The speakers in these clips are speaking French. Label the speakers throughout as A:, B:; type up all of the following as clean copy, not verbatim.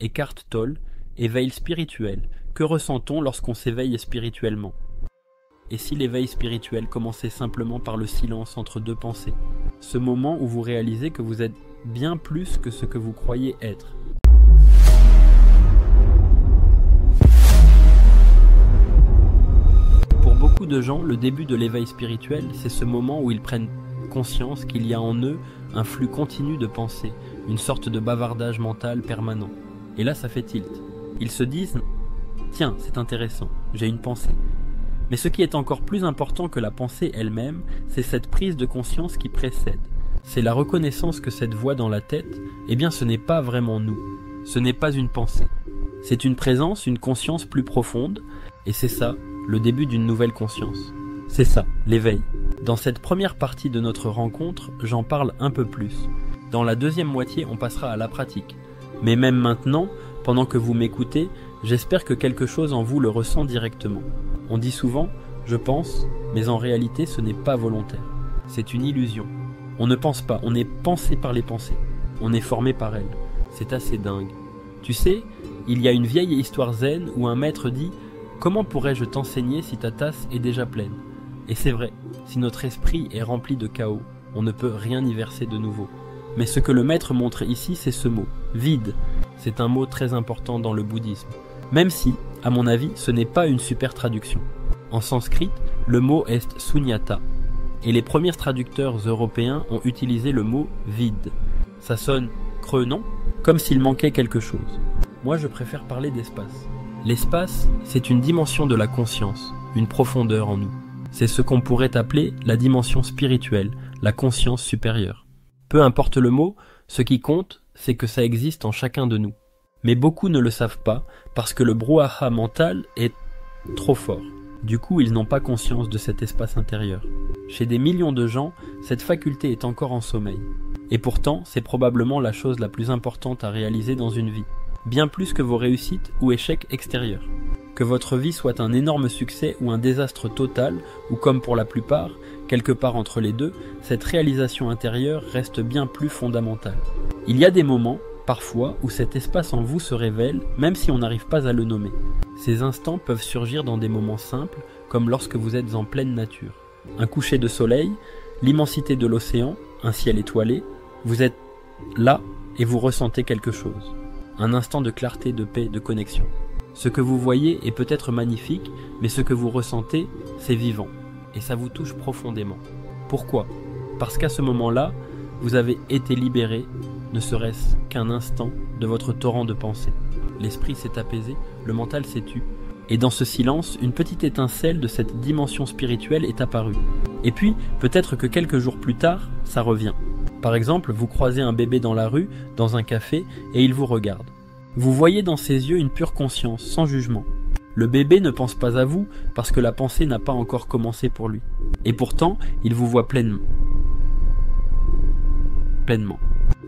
A: Eckhart Tolle, éveil spirituel. Que ressent-on lorsqu'on s'éveille spirituellement? Et si l'éveil spirituel commençait simplement par le silence entre deux pensées? Ce moment où vous réalisez que vous êtes bien plus que ce que vous croyez être. Pour beaucoup de gens, le début de l'éveil spirituel, c'est ce moment où ils prennent conscience qu'il y a en eux un flux continu de pensées, une sorte de bavardage mental permanent. Et là, ça fait tilt. Ils se disent « Tiens, c'est intéressant, j'ai une pensée ». Mais ce qui est encore plus important que la pensée elle-même, c'est cette prise de conscience qui précède. C'est la reconnaissance que cette voix dans la tête, eh bien ce n'est pas vraiment nous. Ce n'est pas une pensée. C'est une présence, une conscience plus profonde, et c'est ça, le début d'une nouvelle conscience. C'est ça, l'éveil. Dans cette première partie de notre rencontre, j'en parle un peu plus. Dans la deuxième moitié, on passera à la pratique. Mais même maintenant, pendant que vous m'écoutez, j'espère que quelque chose en vous le ressent directement. On dit souvent « je pense », mais en réalité ce n'est pas volontaire. C'est une illusion. On ne pense pas, on est pensé par les pensées. On est formé par elles. C'est assez dingue. Tu sais, il y a une vieille histoire zen où un maître dit « Comment pourrais-je t'enseigner si ta tasse est déjà pleine ?» Et c'est vrai, si notre esprit est rempli de chaos, on ne peut rien y verser de nouveau. Mais ce que le maître montre ici, c'est ce mot, vide. C'est un mot très important dans le bouddhisme. Même si, à mon avis, ce n'est pas une super traduction. En sanskrit, le mot est sunyata. Et les premiers traducteurs européens ont utilisé le mot vide. Ça sonne creux, non? Comme s'il manquait quelque chose. Moi, je préfère parler d'espace. L'espace, c'est une dimension de la conscience, une profondeur en nous. C'est ce qu'on pourrait appeler la dimension spirituelle, la conscience supérieure. Peu importe le mot, ce qui compte, c'est que ça existe en chacun de nous. Mais beaucoup ne le savent pas, parce que le brouhaha mental est trop fort. Du coup, ils n'ont pas conscience de cet espace intérieur. Chez des millions de gens, cette faculté est encore en sommeil. Et pourtant, c'est probablement la chose la plus importante à réaliser dans une vie. Bien plus que vos réussites ou échecs extérieurs. Que votre vie soit un énorme succès ou un désastre total, ou comme pour la plupart, quelque part entre les deux, cette réalisation intérieure reste bien plus fondamentale. Il y a des moments, parfois, où cet espace en vous se révèle, même si on n'arrive pas à le nommer. Ces instants peuvent surgir dans des moments simples, comme lorsque vous êtes en pleine nature. Un coucher de soleil, l'immensité de l'océan, un ciel étoilé, vous êtes là et vous ressentez quelque chose. Un instant de clarté, de paix, de connexion. Ce que vous voyez est peut-être magnifique, mais ce que vous ressentez, c'est vivant. Et ça vous touche profondément. Pourquoi? Parce qu'à ce moment-là, vous avez été libéré, ne serait-ce qu'un instant, de votre torrent de pensée. L'esprit s'est apaisé, le mental s'est tu. Et dans ce silence, une petite étincelle de cette dimension spirituelle est apparue. Et puis, peut-être que quelques jours plus tard, ça revient. Par exemple, vous croisez un bébé dans la rue, dans un café, et il vous regarde. Vous voyez dans ses yeux une pure conscience, sans jugement. Le bébé ne pense pas à vous, parce que la pensée n'a pas encore commencé pour lui. Et pourtant, il vous voit pleinement.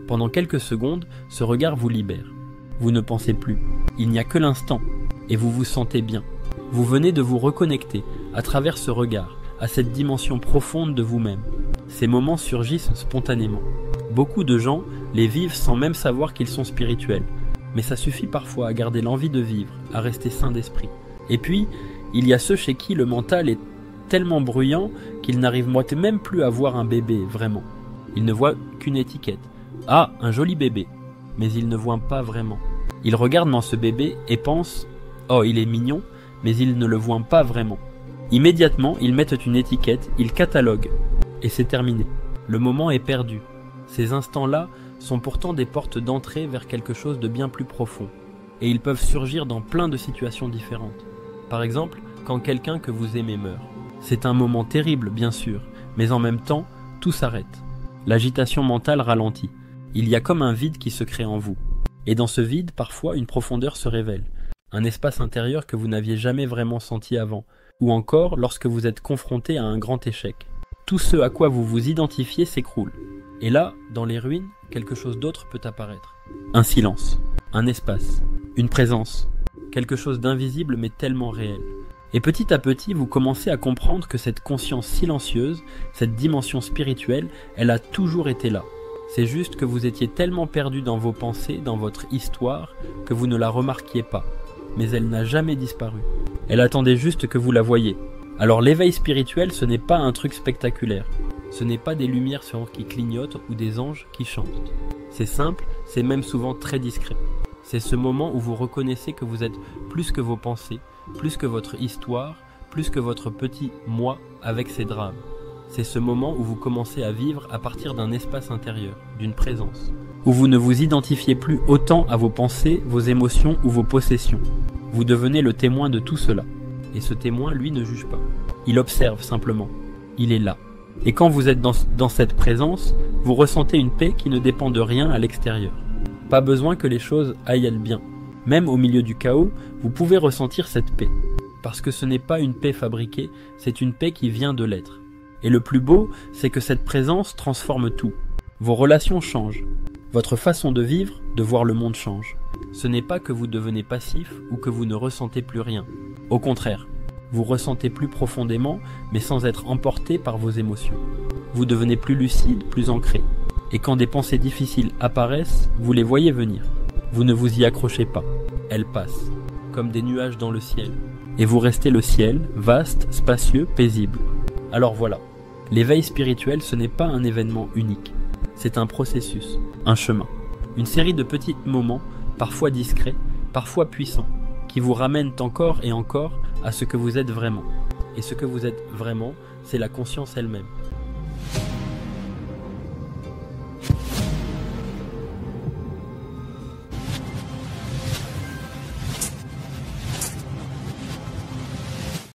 A: Pendant quelques secondes, ce regard vous libère. Vous ne pensez plus. Il n'y a que l'instant. Et vous vous sentez bien. Vous venez de vous reconnecter, à travers ce regard, à cette dimension profonde de vous-même. Ces moments surgissent spontanément. Beaucoup de gens les vivent sans même savoir qu'ils sont spirituels. Mais ça suffit parfois à garder l'envie de vivre, à rester sain d'esprit. Et puis, il y a ceux chez qui le mental est tellement bruyant qu'ils n'arrivent même plus à voir un bébé, vraiment. Ils ne voient qu'une étiquette. Ah, un joli bébé. Mais ils ne voient pas vraiment. Ils regardent dans ce bébé et pensent « Oh, il est mignon », mais ils ne le voient pas vraiment. Immédiatement, ils mettent une étiquette, ils cataloguent. Et c'est terminé. Le moment est perdu. Ces instants-là sont pourtant des portes d'entrée vers quelque chose de bien plus profond. Et ils peuvent surgir dans plein de situations différentes. Par exemple, quand quelqu'un que vous aimez meurt. C'est un moment terrible, bien sûr, mais en même temps, tout s'arrête. L'agitation mentale ralentit. Il y a comme un vide qui se crée en vous. Et dans ce vide, parfois, une profondeur se révèle. Un espace intérieur que vous n'aviez jamais vraiment senti avant. Ou encore lorsque vous êtes confronté à un grand échec. Tout ce à quoi vous vous identifiez s'écroule. Et là, dans les ruines, quelque chose d'autre peut apparaître. Un silence, un espace, une présence, quelque chose d'invisible mais tellement réel. Et petit à petit, vous commencez à comprendre que cette conscience silencieuse, cette dimension spirituelle, elle a toujours été là. C'est juste que vous étiez tellement perdu dans vos pensées, dans votre histoire, que vous ne la remarquiez pas. Mais elle n'a jamais disparu. Elle attendait juste que vous la voyiez. Alors l'éveil spirituel, ce n'est pas un truc spectaculaire. Ce n'est pas des lumières qui clignotent ou des anges qui chantent. C'est simple, c'est même souvent très discret. C'est ce moment où vous reconnaissez que vous êtes plus que vos pensées, plus que votre histoire, plus que votre petit « moi » avec ses drames. C'est ce moment où vous commencez à vivre à partir d'un espace intérieur, d'une présence, où vous ne vous identifiez plus autant à vos pensées, vos émotions ou vos possessions. Vous devenez le témoin de tout cela. Et ce témoin, lui, ne juge pas. Il observe simplement. Il est là. Et quand vous êtes dans cette présence, vous ressentez une paix qui ne dépend de rien à l'extérieur. Pas besoin que les choses aillent bien. Même au milieu du chaos, vous pouvez ressentir cette paix. Parce que ce n'est pas une paix fabriquée, c'est une paix qui vient de l'être. Et le plus beau, c'est que cette présence transforme tout. Vos relations changent. Votre façon de vivre, de voir le monde change. Ce n'est pas que vous devenez passif ou que vous ne ressentez plus rien. Au contraire, vous ressentez plus profondément, mais sans être emporté par vos émotions. Vous devenez plus lucide, plus ancré. Et quand des pensées difficiles apparaissent, vous les voyez venir. Vous ne vous y accrochez pas. Elles passent, comme des nuages dans le ciel. Et vous restez le ciel, vaste, spacieux, paisible. Alors voilà. L'éveil spirituel, ce n'est pas un événement unique. C'est un processus, un chemin. Une série de petits moments, parfois discrets, parfois puissants, qui vous ramènent encore et encore à ce que vous êtes vraiment. Et ce que vous êtes vraiment, c'est la conscience elle-même.